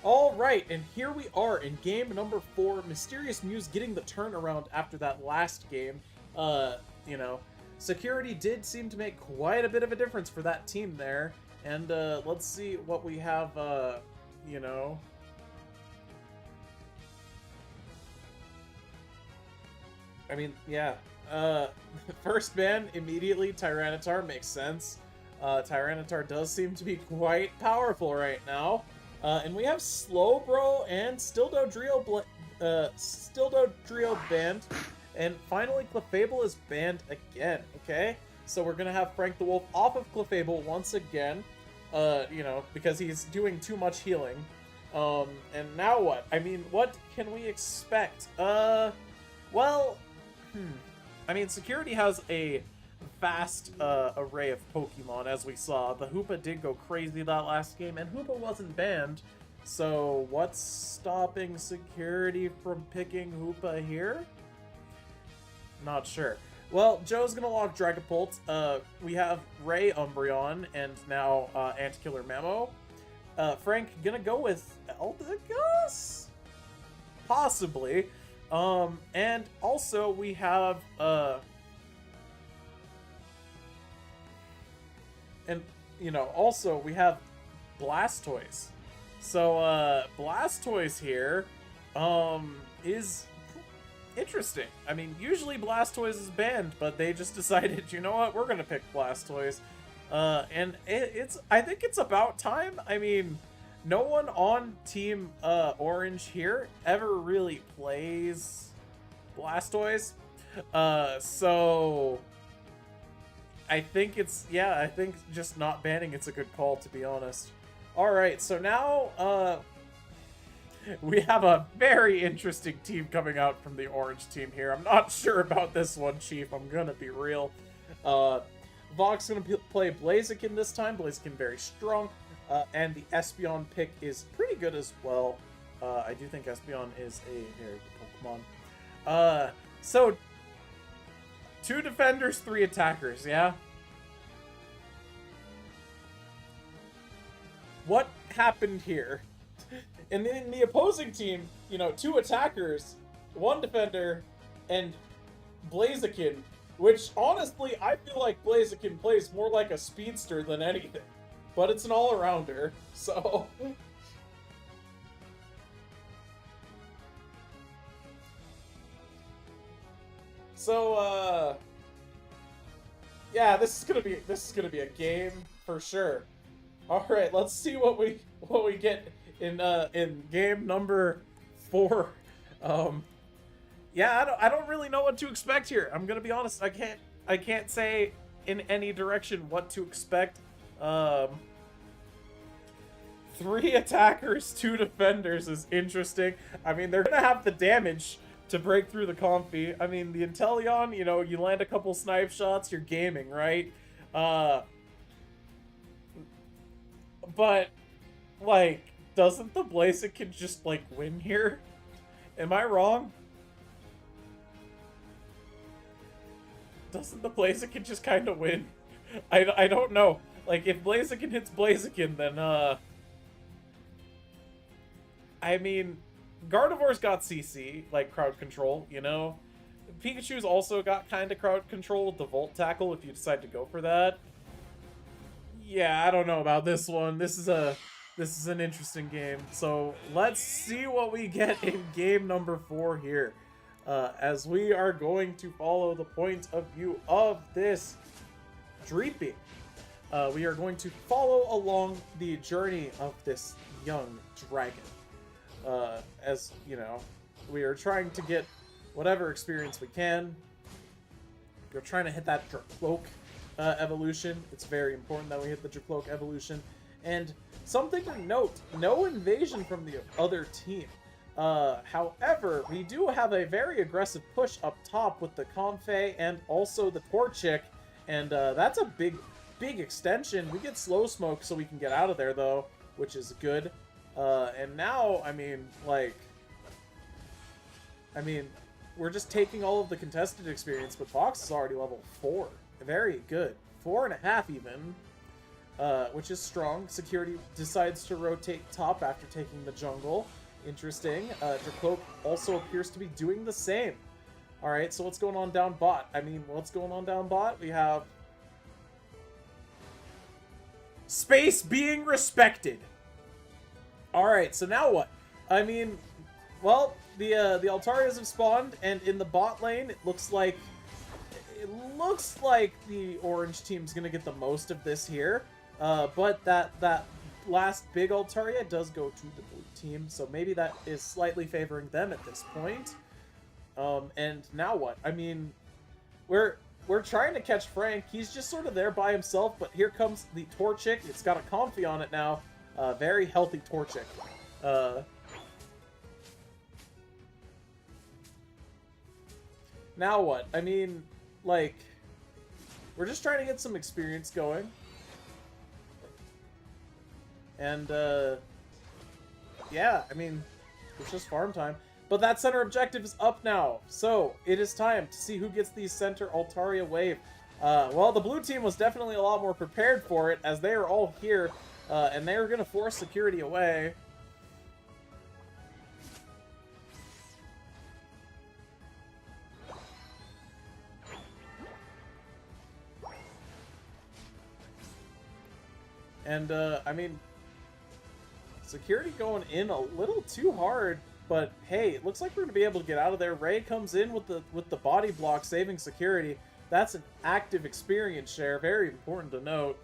All right, and here we are in game number 4. Mysterious Muse getting the turnaround after that last game. You know, security did seem to make quite a bit of a difference for that team there. And let's see what we have. You know, I mean, yeah. First ban immediately. Tyranitar makes sense. Tyranitar does seem to be quite powerful right now. And we have Slowbro and Stildodrio banned. And finally, Clefable is banned again, okay? So we're gonna have Frank the Wolf off of Clefable once again. You know, because he's doing too much healing. And now what? I mean, what can we expect? Well, I mean, security has a vast array of Pokemon, as we saw. The Hoopa did go crazy that last game, and Hoopa wasn't banned. So what's stopping security from picking Hoopa here? Not sure. Well, Joe's gonna log Dragapult. We have Ray Umbreon, and now Antikiller Memo. Frank gonna go with Eldegoss? Possibly. And also we have, and, you know, also we have Blastoise. So, Blastoise here, is interesting. I mean, usually Blastoise is banned, but they just decided, you know what, we're gonna pick Blastoise. And I think it's about time. I mean, no one on Team Orange here ever really plays Blastoise. So I think I think just not banning it's a good call, to be honest. Alright, so now we have a very interesting team coming out from the Orange team here. I'm not sure about this one, Chief. I'm gonna be real. Vox gonna play Blaziken this time. Blaziken very strong. And the Espeon pick is pretty good as well. I do think Espeon is a very good Pokemon. So 2 defenders, 3 attackers, yeah? What happened here? And in the opposing team, you know, 2 attackers, 1 defender, and Blaziken, which honestly, I feel like Blaziken plays more like a speedster than anything. But it's an all-arounder, so... So, yeah, this is gonna be a game for sure. All right, let's see what we get in game number 4. Yeah, I don't really know what to expect here. I'm gonna be honest. I can't say in any direction what to expect. 3 attackers, 2 defenders is interesting. I mean, they're gonna have the damage to break through the Comfey. I mean, the Inteleon, you know, you land a couple snipe shots, you're gaming, right? But, like, doesn't the Blaziken just, like, win here? Am I wrong? Doesn't the Blaziken just kind of win? I don't know. Like, if Blaziken hits Blaziken, then, I mean, Gardevoir's got CC, like crowd control, you know? Pikachu's also got kind of crowd control with the Volt Tackle if you decide to go for that. Yeah, I don't know about this one. This is an interesting game. So let's see what we get in game number 4 here. As we are going to follow the point of view of this Dreepy. We are going to follow along the journey of this young dragon. As, you know, we are trying to get whatever experience we can. We're trying to hit that Dracloak evolution. It's very important that we hit the Dracloak evolution. And something to note, no invasion from the other team. However, we do have a very aggressive push up top with the Comfey and also the Torchic. And that's a big extension. We get Slow Smoke so we can get out of there, though, which is good. And now, I mean, like... I mean, we're just taking all of the contested experience, but Fox is already level 4. Very good. 4.5 even. which is strong. Security decides to rotate top after taking the jungle. Interesting. Dracloak also appears to be doing the same. Alright, so what's going on down bot? I mean, what's going on down bot? We have space being respected. Alright, so now what? I mean, well, the Altarias have spawned, and in the bot lane, it looks like the orange team's gonna get the most of this here. But that last big Altaria does go to the blue team, so maybe that is slightly favoring them at this point. And now what? I mean, we're trying to catch Frank. He's just sort of there by himself, but here comes the Torchic. It's got a Comfy on it now. Very healthy Torchic. Now what? I mean, like, we're just trying to get some experience going. And, yeah, I mean, it's just farm time. But that center objective is up now, so it is time to see who gets the center Altaria wave. Well, the blue team was definitely a lot more prepared for it, as they are all here, and they are going to force security away. And, I mean, security going in a little too hard, but hey, it looks like we're going to be able to get out of there. Ray comes in with the body block, saving security. That's an active experience share, very important to note.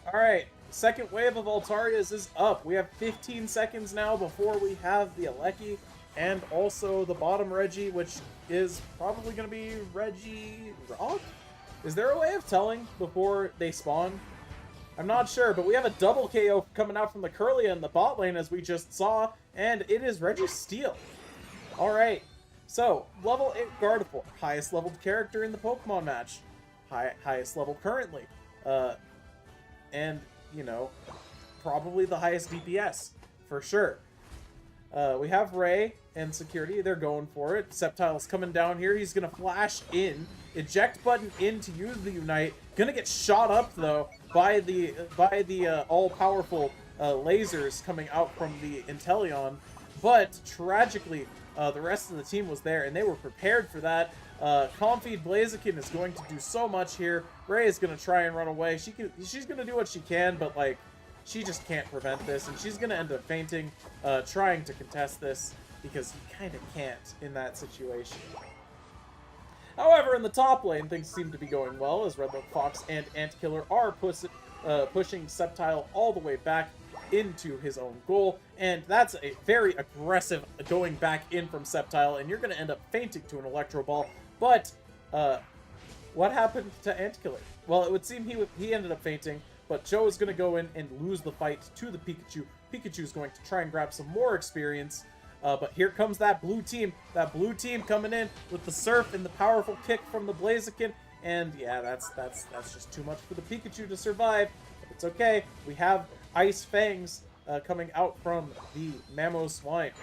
Alright, second wave of Altarias is up. We have 15 seconds now before we have the Aleki and also the bottom Reggie, which is probably going to be Reggie Rock? Is there a way of telling before they spawn? I'm not sure, but we have a double KO coming out from the Kirlia in the bot lane, as we just saw, and it is Registeel. Alright, so, level 8 Gardevoir, highest leveled character in the Pokemon match. Highest level currently. And, you know, probably the highest DPS, for sure. We have Ray and security. They're going for it. Sceptile's coming down here. He's going to flash in. Eject button in to use the Unite. Going to get shot up, though, by the all-powerful lasers coming out from the Inteleon. But, tragically, the rest of the team was there, and they were prepared for that. Comfy Blaziken is going to do so much here. Ray is going to try and run away. She's going to do what she can, but, like, she just can't prevent this, and she's going to end up fainting, trying to contest this, because you kind of can't in that situation. However, in the top lane, things seem to be going well, as Redlock Fox and Antkiller are pushing Sceptile all the way back into his own goal, and that's a very aggressive going back in from Sceptile, and you're going to end up fainting to an Electro Ball. But, what happened to Antkiller? Well, it would seem he ended up fainting, but Joe is going to go in and lose the fight to the Pikachu. Pikachu is going to try and grab some more experience. But here comes that blue team. That blue team coming in with the Surf and the powerful kick from the Blaziken. And yeah, that's just too much for the Pikachu to survive. But it's okay. We have Ice Fangs coming out from the Mamoswine.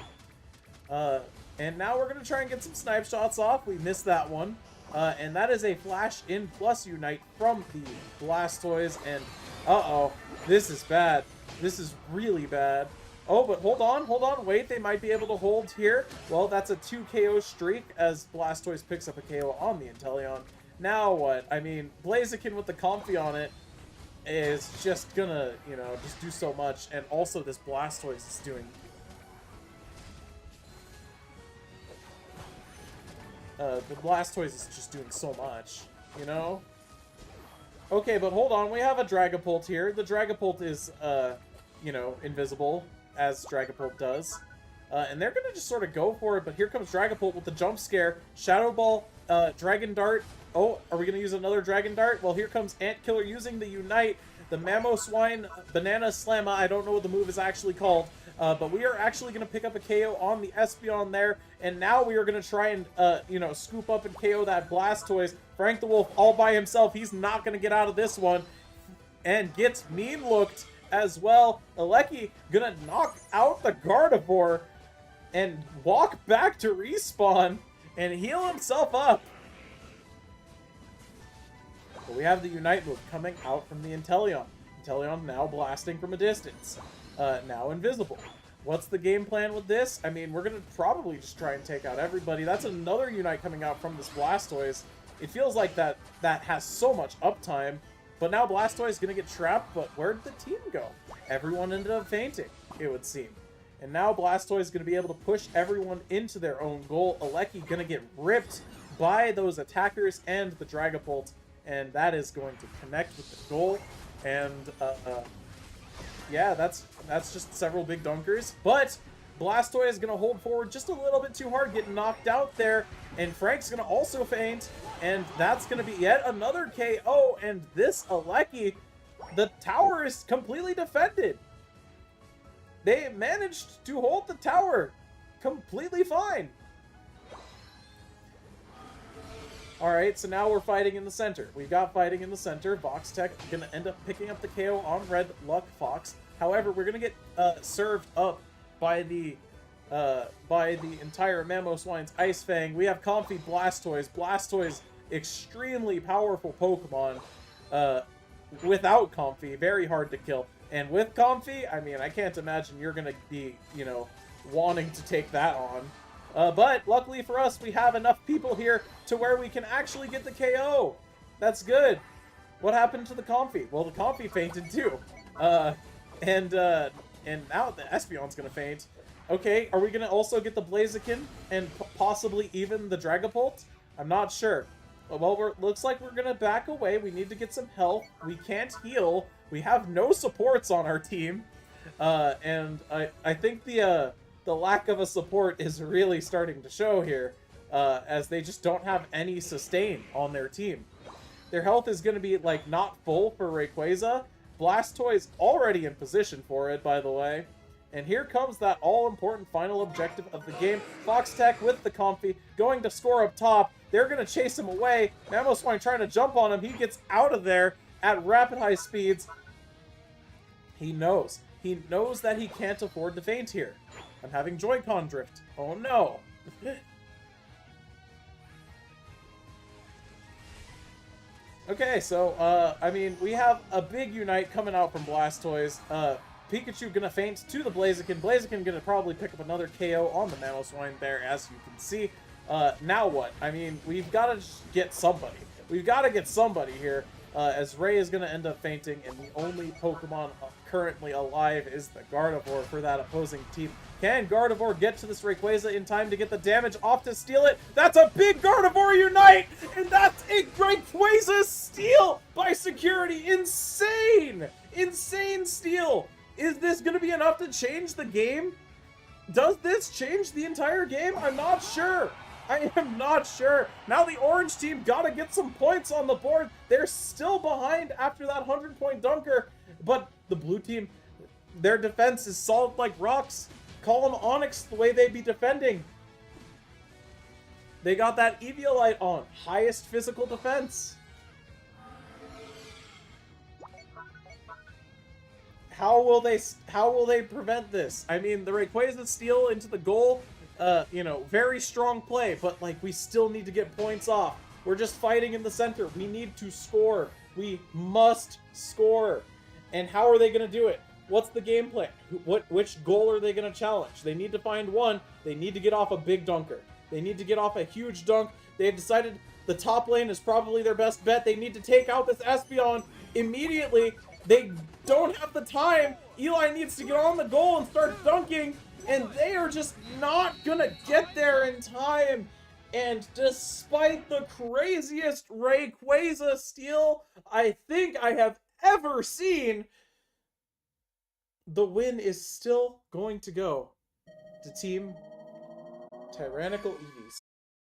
And now we're going to try and get some snipe shots off. We missed that one. And that is a Flash in plus Unite from the Blastoise. And uh-oh, this is bad. This is really bad. Oh, but hold on, wait, they might be able to hold here. Well, that's a 2 KO streak as Blastoise picks up a KO on the Inteleon. Now what? I mean, Blaziken with the Comfy on it is just gonna, you know, just do so much. And also this Blastoise is doing... the Blastoise is just doing so much, you know? Okay, but hold on, we have a Dragapult here. The Dragapult is, you know, invisible, as Dragapult does. And they're going to just sort of go for it, but here comes Dragapult with the jump scare. Shadow Ball, Dragon Dart. Oh, are we going to use another Dragon Dart? Well, here comes Antkiller using the Unite. The Mamoswine Banana Slamma, I don't know what the move is actually called. But we are actually going to pick up a KO on the Espeon there. And now we are going to try and, you know, scoop up and KO that Blastoise. Frank the Wolf all by himself. He's not going to get out of this one. And gets mean-looked as well. Aleki gonna knock out the Gardevoir and walk back to respawn and heal himself up. But we have the Unite move coming out from the Inteleon. Inteleon now blasting from a distance. Now invisible. What's the game plan with this? I mean, we're going to probably just try and take out everybody. That's another Unite coming out from this Blastoise. It feels like that has so much uptime. But now Blastoise is going to get trapped, but where'd the team go? Everyone ended up fainting, it would seem. And now Blastoise is going to be able to push everyone into their own goal. Alecki going to get ripped by those attackers and the Dragapult, and that is going to connect with the goal. And, yeah, that's just several big dunkers. But Blastoise is going to hold forward just a little bit too hard, getting knocked out there. And Frank's going to also faint, and that's going to be yet another KO. And this Alecki, the tower is completely defended. They managed to hold the tower completely fine. Alright, so now we're fighting in the center. We've got fighting in the center. Voxtech going to end up picking up the KO on Red Luck Fox. However, we're going to get served up by the entire Mamoswine's Ice Fang. We have Comfey Blastoise. Blastoise, extremely powerful Pokemon. Without Comfey, very hard to kill. And with Comfey, I mean, I can't imagine you're going to be, you know, wanting to take that on. But luckily for us, we have enough people here to where we can actually get the KO. That's good. What happened to the Comfey? Well, the Comfey fainted too. And now the Espeon's going to faint. Okay, are we going to also get the Blaziken and possibly even the Dragapult? I'm not sure. Well, looks like we're going to back away. We need to get some health. We can't heal. We have no supports on our team. And I think the lack of a support is really starting to show here, as they just don't have any sustain on their team. Their health is going to be, like, not full for Rayquaza. Blastoise already in position for it, by the way. And here comes that all-important final objective of the game. Foxtech with the Comfey, going to score up top. They're going to chase him away. Mamoswine trying to jump on him. He gets out of there at rapid high speeds. He knows. He knows that he can't afford to faint here. I'm having Joy-Con drift. Oh no. Okay, so, I mean, we have a big Unite coming out from Blastoise. Pikachu gonna faint to the Blaziken. Blaziken gonna probably pick up another KO on the Mamoswine there, as you can see. Now what? I mean, we've got to get somebody. We've got to get somebody here, as Ray is gonna end up fainting, and the only Pokemon currently alive is the Gardevoir for that opposing team. Can Gardevoir get to this Rayquaza in time to get the damage off to steal it? That's a big Gardevoir Unite! And that's a Rayquaza steal by security! Insane! Insane steal! Is this going to be enough to change the game? Does this change the entire game? I'm not sure. I am not sure. Now the orange team got to get some points on the board. They're still behind after that 100-point dunker. But the blue team, their defense is solid like rocks. Call them Onyx the way they be defending. They got that Eviolite on. Highest physical defense. How will they prevent this? I mean, the Rayquaza steal into the goal, you know, very strong play, but, like, we still need to get points off. We're just fighting in the center. We need to score. We must score. And how are they going to do it? What's the game plan? Which goal are they going to challenge? They need to find one. They need to get off a big dunker. They need to get off a huge dunk. They've decided the top lane is probably their best bet. They need to take out this Espeon immediately. They don't have the time. Eli needs to get on the goal and start dunking, and they are just not gonna get there in time. And despite the craziest Rayquaza steal I think I have ever seen, the win is still going to go to Team Tyrannical Eevees.